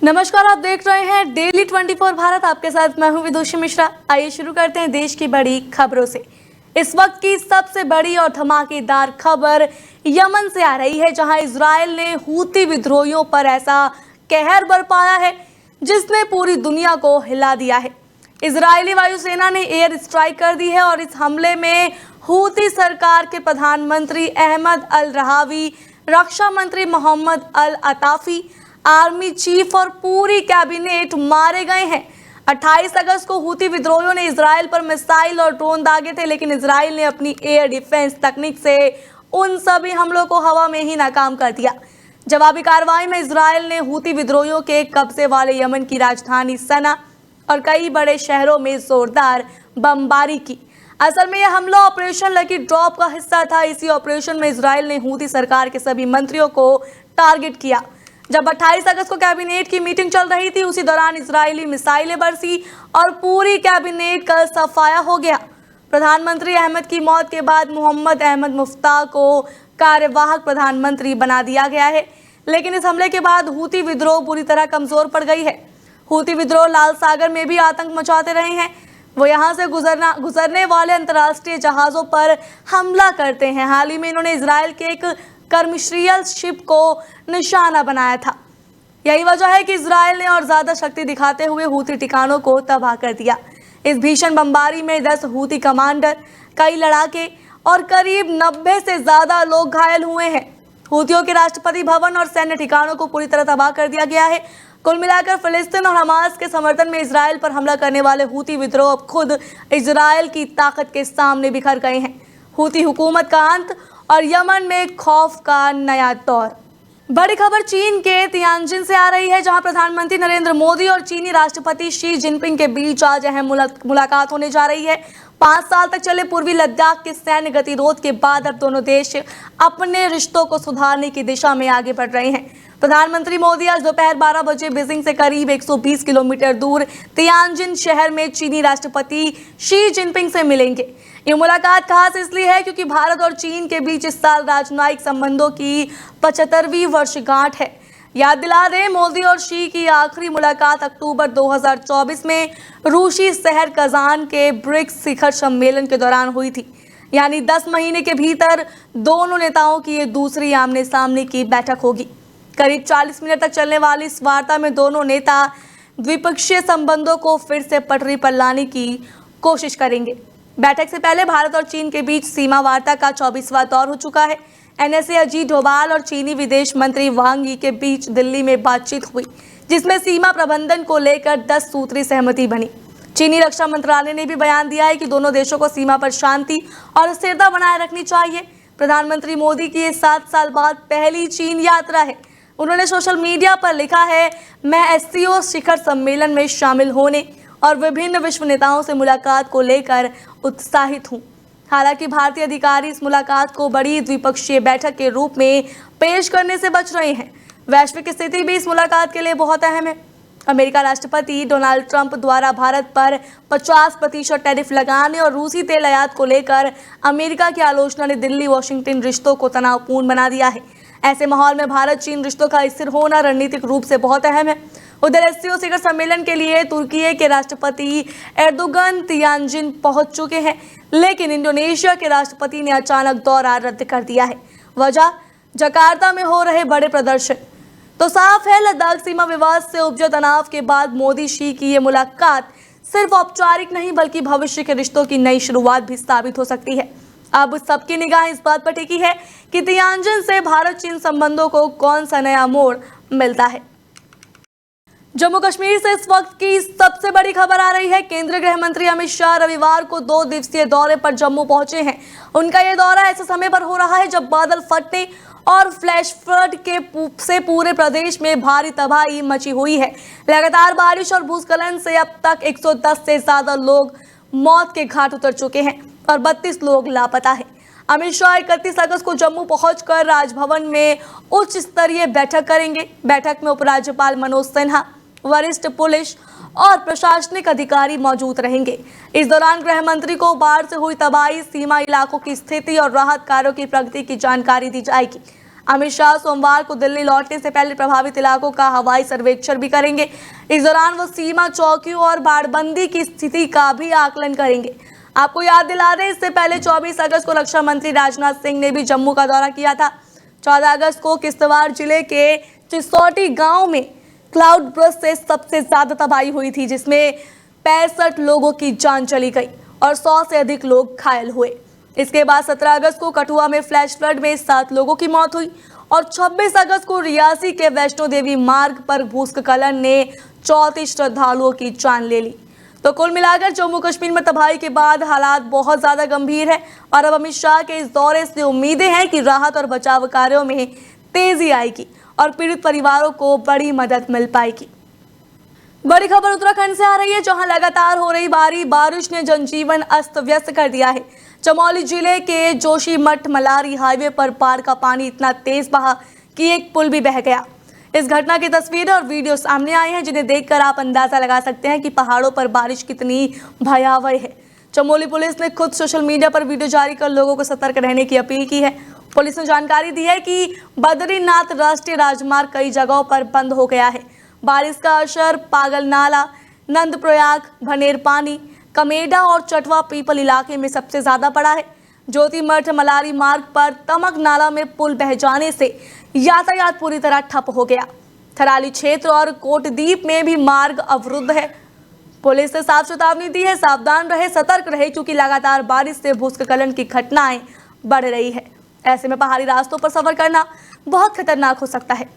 नमस्कार, आप देख रहे हैं डेली 24 भारत। आपके साथ मैं हूं विदुषी मिश्रा। आइए शुरू करते हैं देश की बड़ी खबरों से। इस वक्त की सबसे बड़ी और धमाकेदार खबर यमन से आ रही है, जहां इजरायल ने हूती विद्रोहियों पर ऐसा कहर बरपाया है जिसने पूरी दुनिया को हिला दिया है। इजरायली वायुसेना ने एयर स्ट्राइक कर दी है और इस हमले में हूती सरकार के प्रधानमंत्री अहमद अल रहावी, रक्षा मंत्री मोहम्मद अल अताफी, आर्मी चीफ और पूरी कैबिनेट मारे गए हैं। 28 अगस्त को हूती विद्रोहियों ने इजराइल पर मिसाइल और ड्रोन दागे थे, लेकिन इजराइल ने अपनी एयर डिफेंस तकनीक से उन सभी हमलों को हवा में ही नाकाम कर दिया। जवाबी कार्रवाई में इजराइल ने हूती विद्रोहियों के कब्जे वाले यमन की राजधानी सना और कई बड़े शहरों में जोरदार बमबारी की। असल में यह हमला ऑपरेशन लकी ड्रॉप का हिस्सा था। इसी ऑपरेशन में इजराइल ने हूती सरकार के सभी मंत्रियों को टारगेट किया। जब 28 अगस्त को कैबिनेट की मीटिंग चल रही थी, उसी दौरान इजरायली मिसाइलें बरसी और पूरी कैबिनेट का सफाया हो गया। प्रधानमंत्री अहमद की मौत के बाद मोहम्मद अहमद मुफ्ता को कार्यवाहक प्रधानमंत्री बना दिया गया है, लेकिन इस हमले के बाद हूती विद्रोह पूरी तरह कमजोर पड़ गई है। हूती विद्रोह लाल सागर में भी आतंक मचाते रहे हैं। वो यहाँ से गुजरने वाले अंतर्राष्ट्रीय जहाजों पर हमला करते हैं। हाल ही में इन्होंने इजराइल के एक कमर्शियल शिप को निशाना बनाया था। यही वजह है कि इजराइल ने और ज्यादा शक्ति दिखाते हुए हूती ठिकानों को तबाह कर दिया। इस भीषण बमबारी में 10 हूती कमांडर, कई लड़ाके और करीब 90 से ज्यादा लोग घायल हुए हैं। हूतियों के राष्ट्रपति भवन और सैन्य ठिकानों को पूरी तरह तबाह कर दिया गया है। कुल मिलाकर फिलिस्तीन और हमास के समर्थन में इजराइल पर हमला करने वाले हूती विद्रोह अब खुद इजराइल की ताकत के सामने बिखर गए हैं। हूती हुकूमत का अंत और यमन में खौफ का नया दौर। बड़ी खबर चीन के तियानजिन से आ रही है, जहां प्रधानमंत्री नरेंद्र मोदी और चीनी राष्ट्रपति शी जिनपिंग के बीच आज अहम मुलाकात होने जा रही है। 5 साल तक चले पूर्वी लद्दाख के सैन्य गतिरोध के बाद अब दोनों देश अपने रिश्तों को सुधारने की दिशा में आगे बढ़ रहे हैं। प्रधानमंत्री मोदी आज दोपहर 12 बजे बीजिंग से करीब 120 किलोमीटर दूर तियानजिन शहर में चीनी राष्ट्रपति शी जिनपिंग से मिलेंगे। ये मुलाकात खास इसलिए है क्योंकि भारत और चीन के बीच इस साल राजनयिक संबंधों की 75वीं वर्षगांठ है। याद दिला दें, मोदी और शी की आखिरी मुलाकात अक्टूबर 2024 में रूसी शहर कजान के ब्रिक्स शिखर सम्मेलन के दौरान हुई थी। यानी 10 महीने के भीतर दोनों नेताओं की ये दूसरी आमने सामने की बैठक होगी। करीब 40 मिनट तक चलने वाली इस वार्ता में दोनों नेता द्विपक्षीय संबंधों को फिर से पटरी पर लाने की कोशिश करेंगे। बैठक से पहले भारत और चीन के बीच सीमा वार्ता का 24वां दौर हो चुका है। एनएसए अजीत डोभाल और चीनी विदेश मंत्री वांग यी के बीच दिल्ली में बातचीत हुई, जिसमें सीमा प्रबंधन को लेकर 10 सूत्री सहमति बनी। चीनी रक्षा मंत्रालय ने भी बयान दिया है कि दोनों देशों को सीमा पर शांति और स्थिरता बनाए रखनी चाहिए। प्रधानमंत्री मोदी की ये 7 साल बाद पहली चीन यात्रा है। उन्होंने सोशल मीडिया पर लिखा है, मैं एससीओ शिखर सम्मेलन में शामिल होने और विभिन्न विश्व नेताओं से मुलाकात को लेकर उत्साहित हूं। हालांकि भारतीय अधिकारी इस मुलाकात को बड़ी द्विपक्षीय बैठक के रूप में पेश करने से बच रहे हैं। वैश्विक स्थिति भी इस मुलाकात के लिए बहुत अहम है। अमेरिका राष्ट्रपति डोनाल्ड ट्रंप द्वारा भारत पर 50% टैरिफ लगाने और रूसी तेल आयात को लेकर अमेरिका की आलोचना ने दिल्ली वाशिंगटन रिश्तों को तनावपूर्ण बना दिया है। ऐसे माहौल में भारत चीन रिश्तों का स्थिर होना रणनीतिक रूप से बहुत अहम है। उधर एससीओ शिखर सम्मेलन के लिए तुर्की के राष्ट्रपति एर्दोगन तियानजिन पहुंच चुके हैं, लेकिन इंडोनेशिया के राष्ट्रपति ने अचानक दौरा रद्द कर दिया है। वजह जकार्ता में हो रहे बड़े प्रदर्शन। तो साफ है, लद्दाख सीमा विवाद से उपजे तनाव के बाद मोदी शी की ये मुलाकात सिर्फ औपचारिक नहीं बल्कि भविष्य के रिश्तों की नई शुरुआत भी साबित हो सकती है। अब सबकी निगाह इस बात पर टिकी है कि तियानजिन से भारत चीन संबंधों को कौन सा नया मोड़ मिलता है। जम्मू कश्मीर से इस वक्त की सबसे बड़ी खबर आ रही है। केंद्रीय गृह मंत्री अमित शाह रविवार को 2 दिवसीय दौरे पर जम्मू पहुंचे हैं। उनका यह दौरा ऐसे समय पर हो रहा है जब बादल फटने और फ्लैश फ्लड से पूरे प्रदेश में भारी तबाही मची हुई है। लगातार बारिश और भूस्खलन से अब तक 110 से ज्यादा लोग मौत के घाट उतर चुके हैं और 32 लोग लापता हैं। अमित शाह 31 अगस्त को जम्मू पहुंचकर राजभवन में उच्च स्तरीय बैठक करेंगे। बैठक में उपराज्यपाल मनोज सिन्हा, वरिष्ठ पुलिस और प्रशासनिक अधिकारी मौजूद रहेंगे। इस दौरान गृह मंत्री को बाढ़ से हुई तबाही, सीमा इलाकों की स्थिति और राहत कार्यों की प्रगति की जानकारी दी जाएगी। अमित शाह सोमवार को दिल्ली लौटने से पहले प्रभावित इलाकों का हवाई सर्वेक्षण भी करेंगे। इस दौरान वो सीमा चौकियों और बाड़बंदी की स्थिति का भी आकलन करेंगे। आपको याद दिला दें, इससे पहले 24 अगस्त को रक्षा मंत्री राजनाथ सिंह ने भी जम्मू का दौरा किया था। 14 अगस्त को किश्तवाड़ जिले के चिसौटी गांव में क्लाउड बर्स्ट से सबसे ज्यादा तबाही हुई थी, जिसमें 65 लोगों की जान चली गई और 100 से अधिक लोग घायल हुए। इसके बाद 17 अगस्त को कठुआ में फ्लैश फ्लड में 7 लोगों की मौत हुई और 26 अगस्त को रियासी के वैष्णो देवी मार्ग पर भूस्खलन ने 34 श्रद्धालुओं की जान ले ली। तो कुल मिलाकर जम्मू कश्मीर में तबाही के बाद हालात बहुत ज्यादा गंभीर है और अब अमित शाह के इस दौरे से उम्मीदें हैं कि राहत और बचाव कार्यों में तेजी आएगी और पीड़ित परिवारों को बड़ी मदद मिल पाएगी। बड़ी खबर उत्तराखंड से आ रही है, जहां लगातार हो रही भारी बारिश ने जनजीवन अस्त व्यस्त कर दिया है। चमोली जिले के जोशीमठ मलारी हाईवे पर बाढ़ का पानी इतना तेज बहा कि एक पुल भी बह गया। इस घटना की तस्वीरें और वीडियो सामने आए हैं, जिन्हें देखकर आप अंदाजा लगा सकते हैं कि पहाड़ों पर बारिश कितनी भयावह है। चमोली पुलिस ने खुद सोशल मीडिया पर वीडियो जारी कर लोगों को सतर्क रहने की अपील की है। पुलिस ने जानकारी दी है कि बद्रीनाथ राष्ट्रीय राजमार्ग कई जगहों पर बंद हो गया है। बारिश का असर पागल नाला, नंदप्रयाग, भनेर पानी, कमेडा और चटवा पीपल इलाके में सबसे ज्यादा पड़ा है। जोशीमठ मलारी मार्ग पर तमक नाला में पुल बह जाने से यातायात पूरी तरह ठप हो गया। थराली क्षेत्र और कोटदीप में भी मार्ग अवरुद्ध है। पुलिस ने साफ चेतावनी दी है, सावधान रहे, सतर्क रहे, क्योंकि लगातार बारिश से भूस्खलन की घटनाएं बढ़ रही है। ऐसे में पहाड़ी रास्तों पर सफर करना बहुत खतरनाक हो सकता है।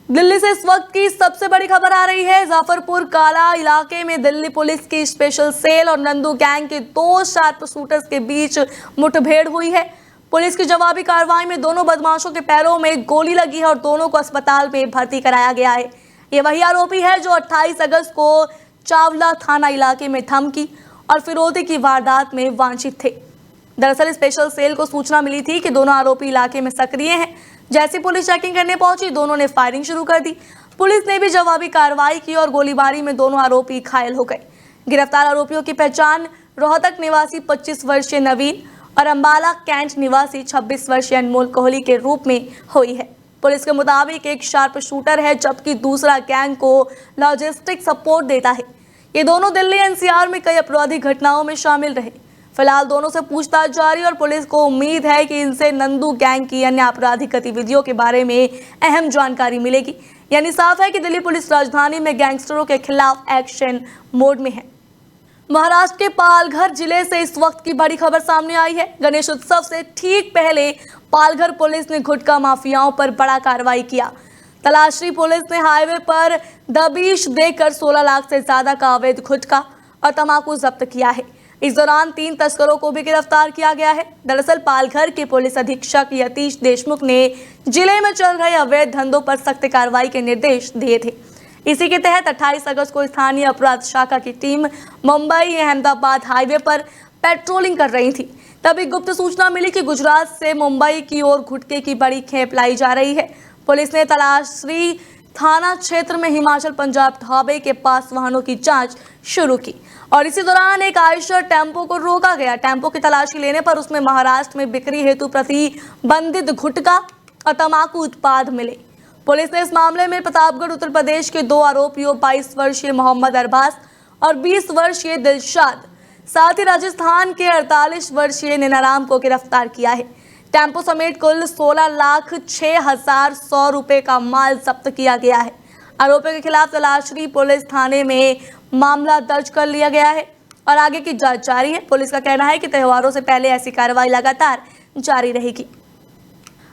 दिल्ली से इस वक्त की सबसे बड़ी खबर आ रही है। जाफरपुर काला इलाके में दिल्ली पुलिस की स्पेशल सेल और नंदू गैंग के 2 शार्प शूटर्स के बीच मुठभेड़ हुई है। पुलिस की जवाबी कार्रवाई में दोनों बदमाशों के पैरों में गोली लगी है और दोनों को अस्पताल में भर्ती कराया गया है। ये वही आरोपी है जो 28 अगस्त को चावला थाना इलाके में धमकी और फिरौती की वारदात में वांछित थे। दरअसल स्पेशल सेल को सूचना मिली थी कि दोनों आरोपी इलाके में सक्रिय हैं। जैसी पुलिस चेकिंग करने पहुंची, दोनों ने फायरिंग शुरू कर दी। पुलिस ने भी जवाबी कार्रवाई की और गोलीबारी में दोनों आरोपी घायल हो गए। गिरफ्तार आरोपियों की पहचान रोहतक निवासी 25 वर्षीय नवीन और अंबाला कैंट निवासी 26 वर्षीय अनमोल कोहली के रूप में हुई है। पुलिस के मुताबिक एक शार्प शूटर है, जबकि दूसरा गैंग को लॉजिस्टिक सपोर्ट देता है। ये दोनों दिल्ली एनसीआर में कई आपराधिक घटनाओं में शामिल रहे। फिलहाल दोनों से पूछताछ जारी और पुलिस को उम्मीद है कि इनसे नंदू गैंग की अन्य आपराधिक गतिविधियों के बारे में अहम जानकारी मिलेगी। यानी साफ है कि दिल्ली पुलिस राजधानी में गैंगस्टरों के खिलाफ एक्शन मोड में है। महाराष्ट्र के पालघर जिले से इस वक्त की बड़ी खबर सामने आई है। गणेश उत्सव से ठीक पहले पालघर पुलिस ने गुटखा माफियाओं पर बड़ा कार्रवाई किया। तलाशी पुलिस ने हाईवे पर दबिश देकर 16 लाख से ज्यादा का अवैध गुटखा और तंबाकू जब्त किया है। इस दौरान 3 तस्करों को भी गिरफ्तार किया गया है। दरअसल पालघर के पुलिस अधीक्षक यतीश देशमुख ने जिले में चल रहे अवैध धंधों पर सख्त कार्रवाई के निर्देश दिए थे। इसी के तहत 28 अगस्त को स्थानीय अपराध शाखा की टीम मुंबई अहमदाबाद हाईवे पर पेट्रोलिंग कर रही थी। तभी गुप्त सूचना मिली कि गुजरात से मुंबई की ओर गुटखे की बड़ी खेप लाई जा रही है। पुलिस ने तलाशी थाना क्षेत्र में हिमाचल पंजाब ढाबे के पास वाहनों की जांच शुरू की और इसी दौरान एक आयशर टेम्पो को रोका गया। टेम्पो की तलाशी लेने पर उसमें महाराष्ट्र में बिक्री हेतु प्रतिबंधित गुटखा और तंबाकू उत्पाद मिले। पुलिस ने इस मामले में प्रतापगढ़ उत्तर प्रदेश के 2 आरोपियों 22 वर्षीय मोहम्मद अरबाज और 20 वर्षीय दिलशाद, साथ ही राजस्थान के 48 वर्षीय नैनाराम को गिरफ्तार किया है। टेम्पो समेत कुल 16,06,100 रुपए का माल जब्त किया गया है। आरोपियों के खिलाफ तलाशी पुलिस थाने में मामला दर्ज कर लिया गया है और आगे की जांच जारी है। पुलिस का कहना है कि त्योहारों से पहले ऐसी कार्रवाई लगातार जारी रहेगी।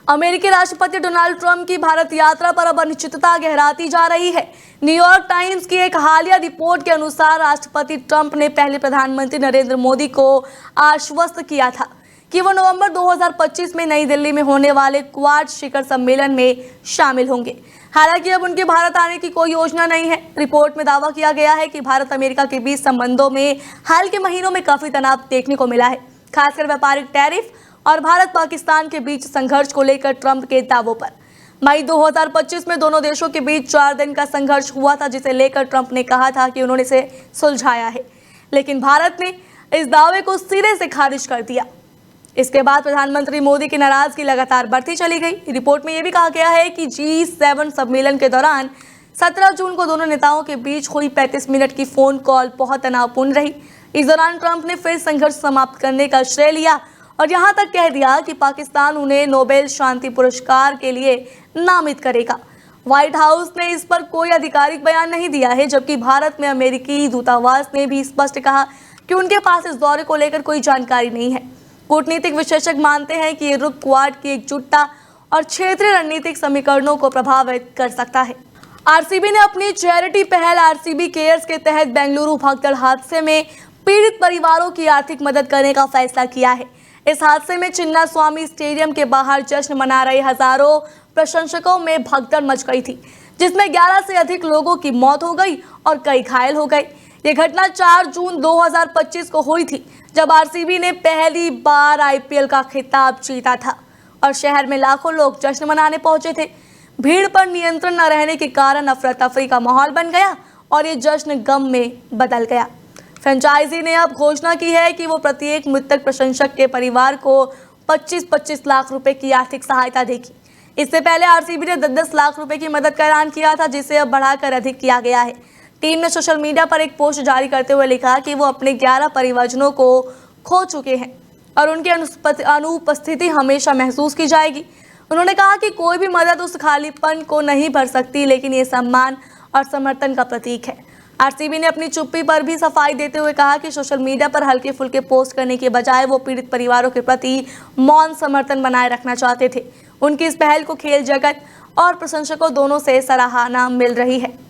अमेरिकी राष्ट्रपति डोनाल्ड ट्रंप की भारत यात्रा पर अब अनिश्चितता गहराती जा रही है। न्यूयॉर्क टाइम्स की एक हालिया रिपोर्ट के अनुसार राष्ट्रपति ट्रंप ने पहले प्रधानमंत्री नरेंद्र मोदी को आश्वस्त किया था कि वो नवंबर 2025 में नई दिल्ली में होने वाले क्वाड शिखर सम्मेलन में शामिल होंगे। हालांकि अब उनके भारत आने की कोई योजना नहीं है। रिपोर्ट में दावा किया गया है कि भारत अमेरिका के बीच संबंधों में हाल के महीनों में काफी तनाव देखने को मिला है, खासकर व्यापारिक टैरिफ और भारत पाकिस्तान के बीच संघर्ष को लेकर ट्रंप के दावों पर। मई 2025 में दोनों देशों के बीच 4 दिन का संघर्ष हुआ था, जिसे लेकर ट्रंप ने कहा था कि उन्होंने इसे सुलझाया है, लेकिन भारत ने इस दावे को सिरे से खारिज कर दिया। इसके बाद प्रधानमंत्री मोदी की नाराजगी लगातार बढ़ती चली गई। रिपोर्ट में यह भी कहा गया है कि G7 सम्मेलन के दौरान 17 जून को दोनों नेताओं के बीच हुई 35 मिनट की फोन कॉल बहुत तनावपूर्ण रही। इस दौरान ट्रंप ने फिर संघर्ष समाप्त करने का श्रेय लिया और यहां तक कह दिया कि पाकिस्तान उन्हें नोबेल शांति पुरस्कार के लिए नामित करेगा। व्हाइट हाउस ने इस पर कोई आधिकारिक बयान नहीं दिया है, जबकि भारत में अमेरिकी दूतावास ने भी स्पष्ट कहा कि उनके पास इस दौरे को लेकर कोई जानकारी नहीं है। कूटनीतिक विशेषज्ञ मानते हैं कि ये रुख क्वाड की एकजुटता और क्षेत्रीय रणनीतिक समीकरणों को प्रभावित कर सकता है। आरसीबी ने अपनी चैरिटी पहल आरसीबी केयर्स के तहत बेंगलुरु भगदड़ हादसे में पीड़ित परिवारों की आर्थिक मदद करने का फैसला किया है। इस हादसे में चिन्नास्वामी स्टेडियम के बाहर जश्न मना रहे हजारों प्रशंसकों में भगदड़ मच गई थी, जिसमें 11 से अधिक लोगों की मौत हो गई और कई घायल हो गए। ये घटना 4 जून 2025 को हुई थी, जब आरसीबी ने पहली बार आईपीएल का खिताब जीता था और शहर में लाखों लोग जश्न मनाने पहुंचे थे। भीड़ पर नियंत्रण न रहने के कारण अफरा तफरी का माहौल बन गया और ये जश्न गम में बदल गया। फ्रेंचाइजी ने अब घोषणा की है कि वो प्रत्येक मृतक प्रशंसक के परिवार को 25-25 लाख रुपए की आर्थिक सहायता देगी। इससे पहले आरसीबी ने 10-10 लाख रुपए की मदद का ऐलान किया था, जिसे अब बढ़ाकर अधिक किया गया है। टीम ने सोशल मीडिया पर एक पोस्ट जारी करते हुए लिखा कि वो अपने 11 परिवारजनों को खो चुके हैं और उनकी अनुपस्थिति हमेशा महसूस की जाएगी। उन्होंने कहा कि कोई भी मदद उस खालीपन को नहीं भर सकती, लेकिन ये सम्मान और समर्थन का प्रतीक है। आरसीबी ने अपनी चुप्पी पर भी सफाई देते हुए कहा कि सोशल मीडिया पर हल्के फुल्के पोस्ट करने के बजाय वो पीड़ित परिवारों के प्रति मौन समर्थन बनाए रखना चाहते थे। उनकी इस पहल को खेल जगत और प्रशंसकों दोनों से सराहना मिल रही है।